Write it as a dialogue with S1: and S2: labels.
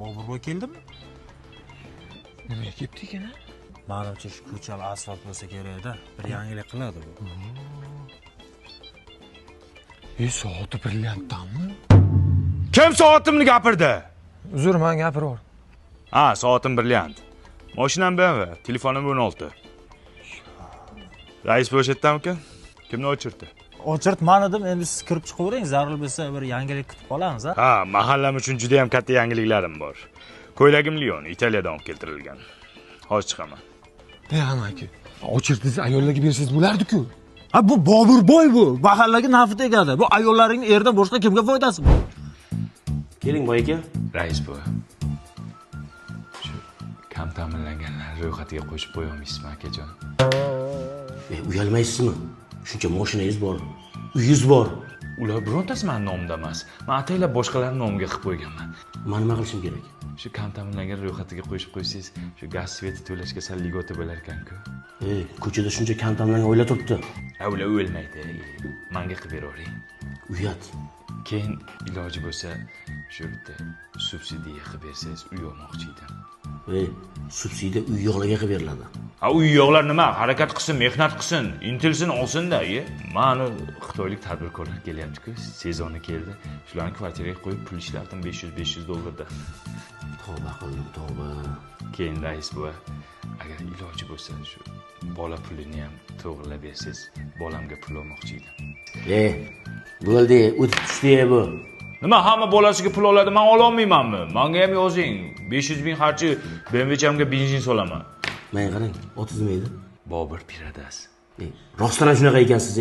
S1: Boburboy keldimi?
S2: Nimaga kelibdi ekan?
S1: Menimcha shu ko'chal asfalt bo'lsa kerak-da. Bir yangilik qiladi bu.
S2: Soati brilliantdanmi?
S3: Kim soatimni gapirdi?
S2: Uzr, men gapiraver.
S3: Ha, soatim brilliant. Mashinam BMW, telefonim 16. Rais bo'sh etdimikan? Kimni o'chirdi?
S1: O'chirt men edim, endi siz kirib chiqavering, zarur bo'lsa bir yangilik kutib qolamiz, ha?
S3: Ha, mahallam uchun juda ham katta yangiliklarim bor. Ko'ylagim Lion, Italiyadan olib keltirilgan. Hozir chiqaman.
S2: Amaki, o'chirdingiz ayollarga bersangiz bo'lardi-ku.
S1: Ha, bu Boburboy bu. Mahallaga nafi tegadi. Bu ayollaringning erdan boshqa kimga foydasi bor?
S4: Keling boy aka.
S5: Rais bu. Shu kam ta'minlanganlar ro'yxatiga qo'shib qo'ya olmaysizmi, akajon?
S4: Uyalmaysizmi? Shuncha mashinangiz bor, uyingiz bor.
S5: Ular birontasi meni nomimda emas. Men ataylab boshqalarning nomiga qilib qo'yganman.
S4: Men nima qilishim kerak?
S5: Shu kam ta'minlangan ro'yxatiga qo'yib qo'ysangiz, shu gaz sveti to'lashga sal ligota bo'lar ekan-ku.
S4: Ko'chada shuncha kam ta'minlangan oila turibdi.
S5: Ular o'lmaydi. Menga qilib beravering.
S4: Uyat.
S5: Keyin iloji bo'lsa, shu bitta subsidiya qilib bersangiz uy olmoqchi edim.
S4: Subsidiya uy yo'qlarga qilib beriladi.
S3: Uy yo'qlar nima? Harakat qilsin, mehnat qilsin, intilsin, olsin-da, Mani xitoylik tadbirkorlar kelyapti-ku, sezoni keldi. Shularni kvartiraga qo'yib pul ishlardim $500
S4: Tavba qildim, tavba.
S5: Keyin rais buva, agar iloji bo'lsa, shu bola pulini ham to'g'rilab bersangiz, bolamga pul olmoqchi edim.
S4: Bo'ldi, o'tib tushdi bu.
S3: Nima, hamma bolasiga pul oladi, men ola olmaymanmi? Menga ham yozing. 500 ming harchi BMW'chamga benzin solaman.
S4: Men qarang, otingiz nima edi?
S5: Bobur Piradas.
S4: Rostdan ham shunaqa ekansiz,